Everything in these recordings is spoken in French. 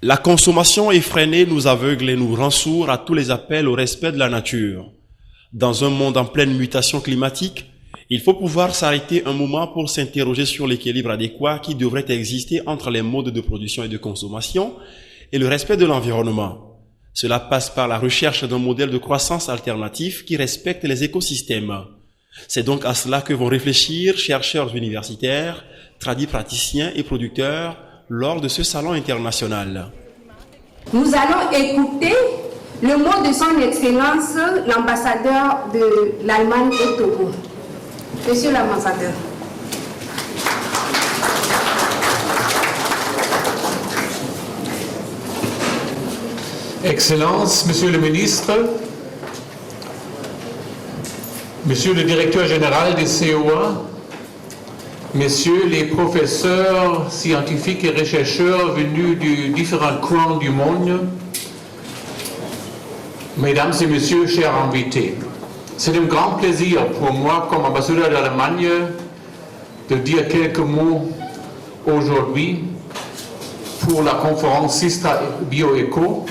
La consommation effrénée nous aveugle et nous rend sourds à tous les appels au respect de la nature. Dans un monde en pleine mutation climatique, il faut pouvoir s'arrêter un moment pour s'interroger sur l'équilibre adéquat qui devrait exister entre les modes de production et de consommation et le respect de l'environnement. Cela passe par la recherche d'un modèle de croissance alternatif qui respecte les écosystèmes. C'est donc à cela que vont réfléchir chercheurs universitaires, praticiens et producteurs lors de ce salon international. Nous allons écouter le mot de son Excellence, l'ambassadeur de l'Allemagne au Togo. Monsieur l'ambassadeur. Excellences, Monsieur le ministre, Monsieur le directeur général des COA, Messieurs les professeurs scientifiques et chercheurs venus de différents coins du monde, Mesdames et Messieurs, chers invités, c'est un grand plaisir pour moi, comme ambassadeur d'Allemagne, de dire quelques mots aujourd'hui pour la conférence Sistra Bioeco.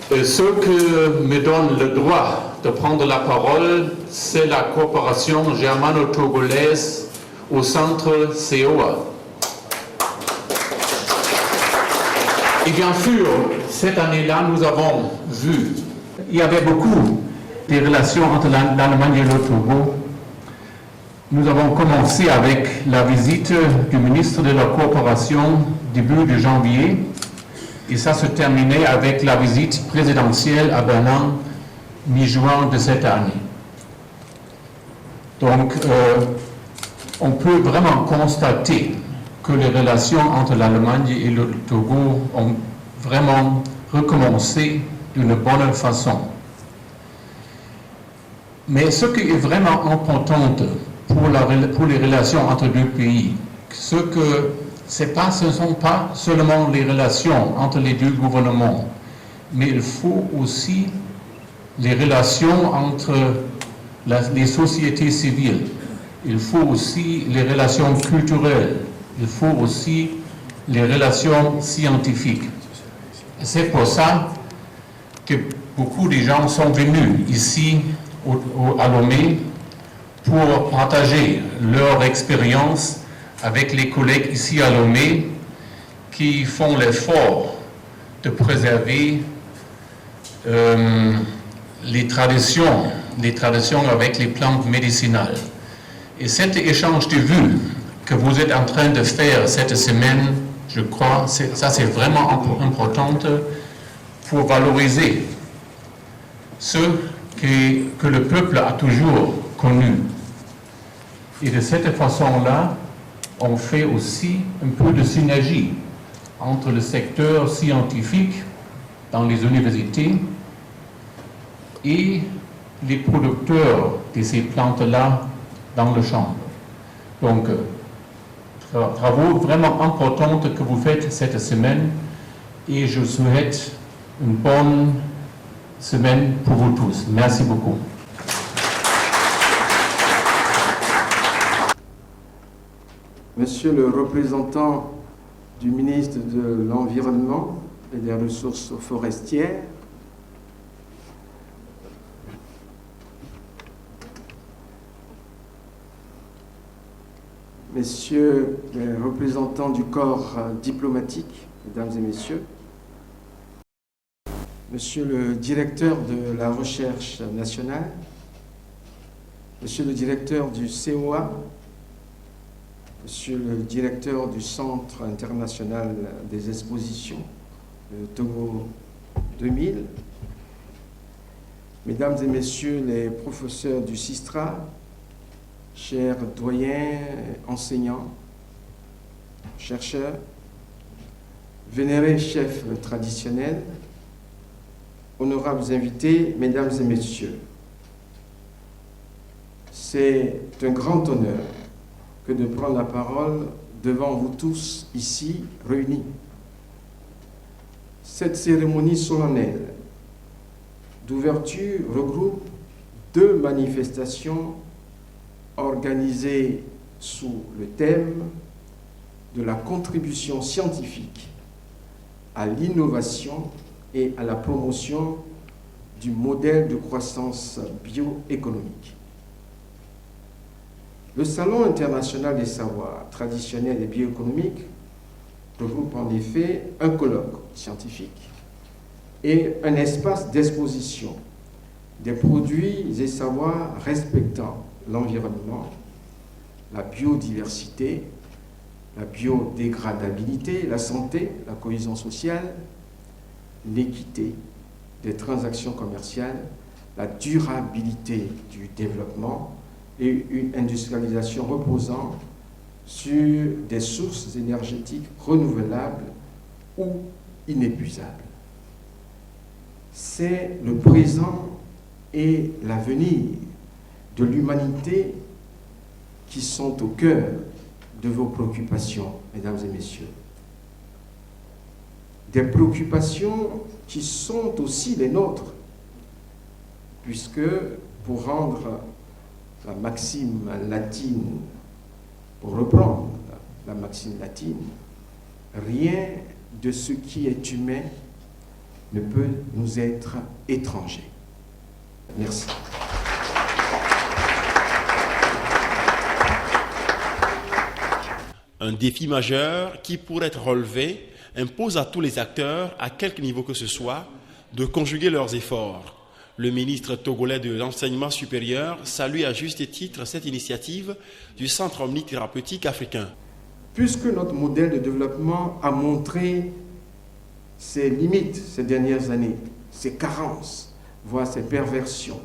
Ce que me donne le droit de prendre la parole, c'est la coopération germano-togolaise au centre COA. Et bien sûr, cette année-là, nous avons vu, il y avait beaucoup de relations entre l'Allemagne et le Togo. Nous avons commencé avec la visite du ministre de la Coopération début de janvier, et ça se terminait avec la visite présidentielle à Berlin mi-juin de cette année. Donc, on peut vraiment constater que les relations entre l'Allemagne et le Togo ont vraiment recommencé d'une bonne façon. Mais ce qui est vraiment important pour les relations entre deux pays, ce ne sont pas seulement les relations entre les deux gouvernements, mais il faut aussi les relations entre les sociétés civiles. Il faut aussi les relations culturelles. Il faut aussi les relations scientifiques. C'est pour ça que beaucoup de gens sont venus ici à Lomé pour partager leur expérience avec les collègues ici à Lomé qui font l'effort de préserver les traditions avec les plantes médicinales. Et cet échange de vues que vous êtes en train de faire cette semaine, je crois, ça c'est vraiment important pour valoriser ce que le peuple a toujours connu. Et de cette façon-là, on fait aussi un peu de synergie entre le secteur scientifique dans les universités et les producteurs de ces plantes-là dans le champ. Donc, travaux vraiment importants que vous faites cette semaine et je souhaite une bonne semaine pour vous tous. Merci beaucoup. Monsieur le représentant du ministre de l'Environnement et des Ressources forestières, Messieurs les représentants du corps diplomatique, Mesdames et Messieurs, Monsieur le directeur de la recherche nationale, Monsieur le directeur du COA, Monsieur le directeur du Centre international des expositions de Togo 2000, Mesdames et Messieurs les professeurs du Sistra, chers doyens, enseignants, chercheurs, vénérés chefs traditionnels, honorables invités, Mesdames et Messieurs, c'est un grand honneur que de prendre la parole devant vous tous ici réunis. Cette cérémonie solennelle d'ouverture regroupe deux manifestations organisées sous le thème de la contribution scientifique à l'innovation et à la promotion du modèle de croissance bioéconomique. Le Salon international des savoirs traditionnels et bioéconomiques regroupe en effet un colloque scientifique et un espace d'exposition des produits et savoirs respectant l'environnement, la biodiversité, la biodégradabilité, la santé, la cohésion sociale, l'équité des transactions commerciales, la durabilité du développement et une industrialisation reposant sur des sources énergétiques renouvelables ou inépuisables. C'est le présent et l'avenir de l'humanité qui sont au cœur de vos préoccupations, mesdames et messieurs. Des préoccupations qui sont aussi les nôtres, puisque, pour rendre la maxime latine, pour reprendre la maxime latine, rien de ce qui est humain ne peut nous être étranger. Merci. Un défi majeur qui, pour être relevé, impose à tous les acteurs, à quelque niveau que ce soit, de conjuguer leurs efforts. Le ministre togolais de l'enseignement supérieur salue à juste titre cette initiative du Centre omnithérapeutique africain. Puisque notre modèle de développement a montré ses limites ces dernières années, ses carences, voire ses perversions,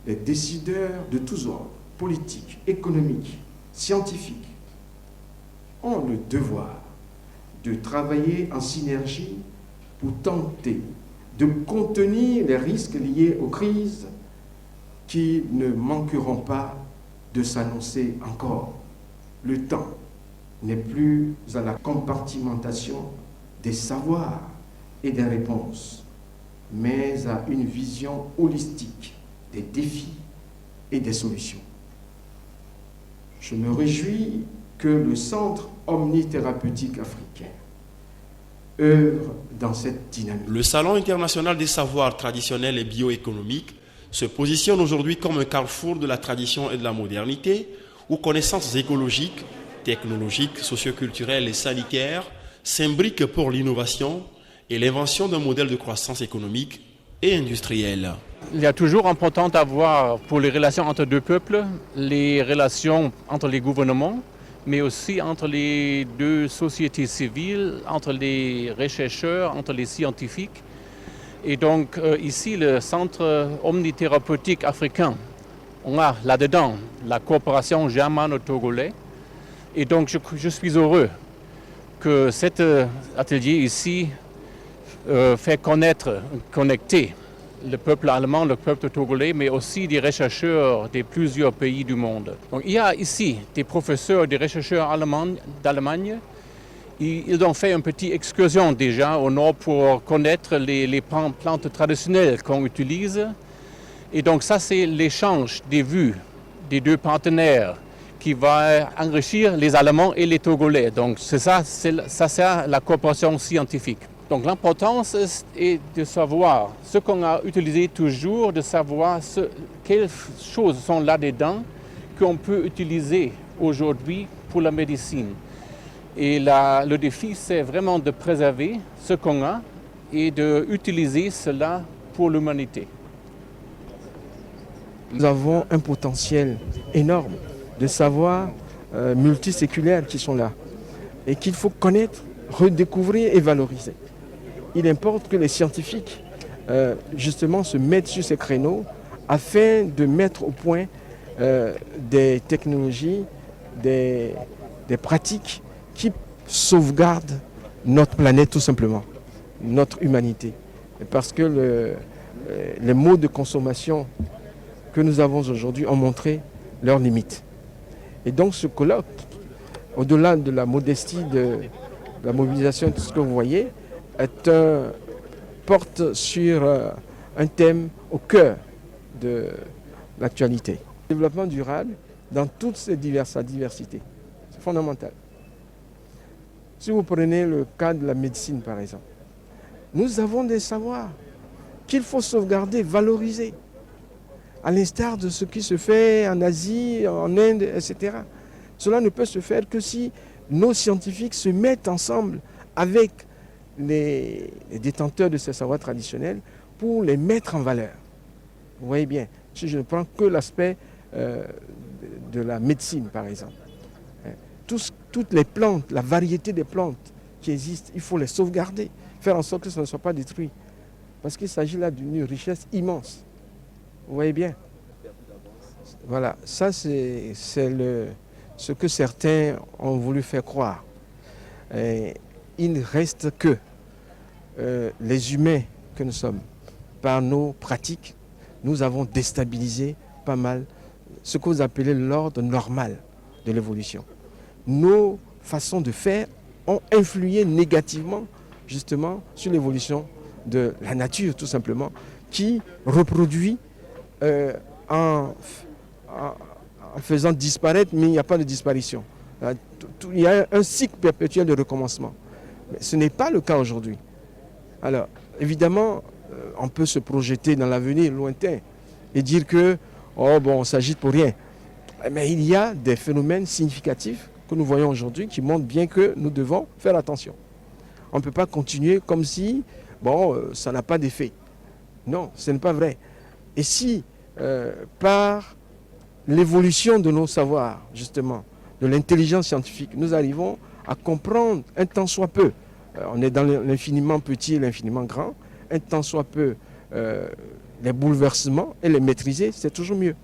les décideurs de tous ordres, politiques, économiques, scientifiques, ont le devoir de travailler en synergie pour tenter de contenir les risques liés aux crises qui ne manqueront pas de s'annoncer encore. Le temps n'est plus à la compartimentation des savoirs et des réponses, mais à une vision holistique des défis et des solutions. Je me réjouis que le Centre omnithérapeutique africain œuvre dans cette dynamique. Le Salon international des savoirs traditionnels et bioéconomiques se positionne aujourd'hui comme un carrefour de la tradition et de la modernité, où connaissances écologiques, technologiques, socioculturelles et sanitaires s'imbriquent pour l'innovation et l'invention d'un modèle de croissance économique et industrielle. Il y a toujours important d'avoir pour les relations entre deux peuples, les relations entre les gouvernements, mais aussi entre les deux sociétés civiles, entre les chercheurs, entre les scientifiques. Et donc ici, le Centre omnithérapeutique africain, on a là-dedans la coopération germano-togolais. Et donc je suis heureux que cet atelier ici fait connecter le peuple allemand, le peuple togolais, mais aussi des chercheurs de plusieurs pays du monde. Donc, il y a ici des professeurs, des chercheurs allemands d'Allemagne. Ils ont fait une petite excursion déjà au nord pour connaître les plantes traditionnelles qu'on utilise. Et donc ça, c'est l'échange des vues des deux partenaires qui va enrichir les Allemands et les Togolais. Donc c'est la coopération scientifique. Donc l'importance est de savoir ce qu'on a utilisé toujours, de savoir quelles choses sont là-dedans qu'on peut utiliser aujourd'hui pour la médecine. Et le défi, c'est vraiment de préserver ce qu'on a et d'utiliser cela pour l'humanité. Nous avons un potentiel énorme de savoirs multiséculaires qui sont là et qu'il faut connaître, redécouvrir et valoriser. Il importe que les scientifiques justement se mettent sur ces créneaux afin de mettre au point des technologies, des pratiques qui sauvegardent notre planète tout simplement, notre humanité. Parce que les modes de consommation que nous avons aujourd'hui ont montré leurs limites. Et donc ce colloque, au-delà de la modestie, de la mobilisation, tout ce que vous voyez, porte sur un thème au cœur de l'actualité. Le développement durable dans toute sa diversité, c'est fondamental. Si vous prenez le cas de la médecine, par exemple, nous avons des savoirs qu'il faut sauvegarder, valoriser, à l'instar de ce qui se fait en Asie, en Inde, etc. Cela ne peut se faire que si nos scientifiques se mettent ensemble avec les détenteurs de ces savoirs traditionnels pour les mettre en valeur. Vous voyez bien, si je ne prends que l'aspect de la médecine, par exemple. Toutes les plantes, la variété des plantes qui existent, il faut les sauvegarder, faire en sorte que ça ne soit pas détruit. Parce qu'il s'agit là d'une richesse immense. Vous voyez bien. Voilà, ça c'est ce que certains ont voulu faire croire. Et il ne reste que les humains que nous sommes, par nos pratiques, nous avons déstabilisé pas mal ce que vous appelez l'ordre normal de l'évolution. Nos façons de faire ont influé négativement justement sur l'évolution de la nature tout simplement, qui reproduit en faisant disparaître, mais il n'y a pas de disparition. Il y a un cycle perpétuel de recommencement. Mais ce n'est pas le cas aujourd'hui. Alors, évidemment, on peut se projeter dans l'avenir lointain et dire que, oh bon, on s'agite pour rien. Mais il y a des phénomènes significatifs que nous voyons aujourd'hui qui montrent bien que nous devons faire attention. On ne peut pas continuer comme si, bon, ça n'a pas d'effet. Non, ce n'est pas vrai. Et si, par l'évolution de nos savoirs, justement, de l'intelligence scientifique, nous arrivons à comprendre un tant soit peu, on est dans l'infiniment petit et l'infiniment grand, un tant soit peu les bouleversements et les maîtriser, c'est toujours mieux.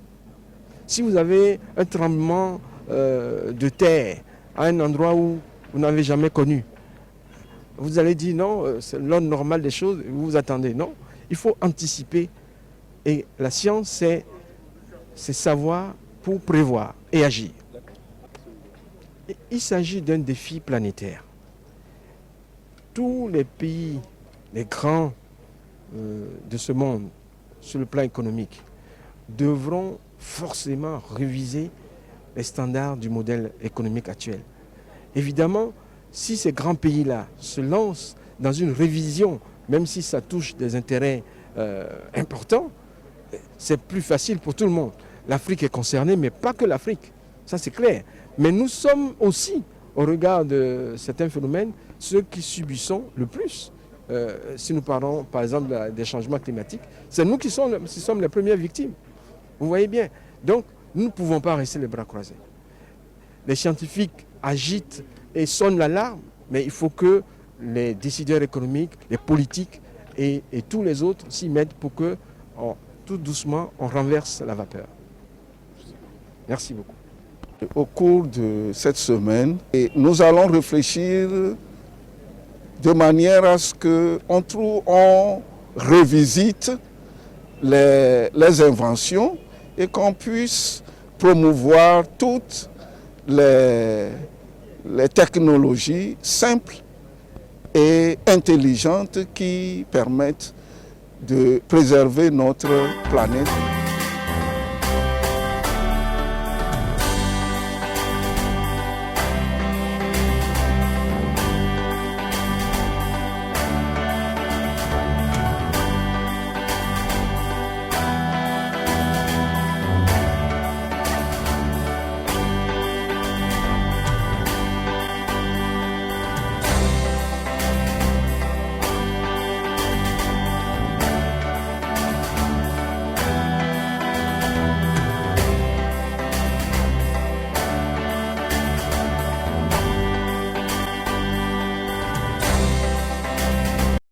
Si vous avez un tremblement de terre à un endroit où vous n'avez jamais connu, vous allez dire non, c'est l'ordre normal des choses, vous vous attendez. Non, il faut anticiper. Et la science, c'est savoir pour prévoir et agir. Et il s'agit d'un défi planétaire. Tous les pays, les grands de ce monde, sur le plan économique, devront forcément réviser les standards du modèle économique actuel. Évidemment, si ces grands pays-là se lancent dans une révision, même si ça touche des intérêts importants, c'est plus facile pour tout le monde. L'Afrique est concernée, mais pas que l'Afrique. Ça, c'est clair. Mais nous sommes aussi, au regard de certains phénomènes, ceux qui subissons le plus. Si nous parlons, par exemple, des changements climatiques, c'est nous qui sommes les premières victimes. Vous voyez bien. Donc, nous ne pouvons pas rester les bras croisés. Les scientifiques agitent et sonnent l'alarme, mais il faut que les décideurs économiques, les politiques et tous les autres s'y mettent pour que, tout doucement, on renverse la vapeur. Merci beaucoup. Au cours de cette semaine, nous allons réfléchir de manière à ce qu'on revisite les inventions et qu'on puisse promouvoir toutes les technologies simples et intelligentes qui permettent de préserver notre planète.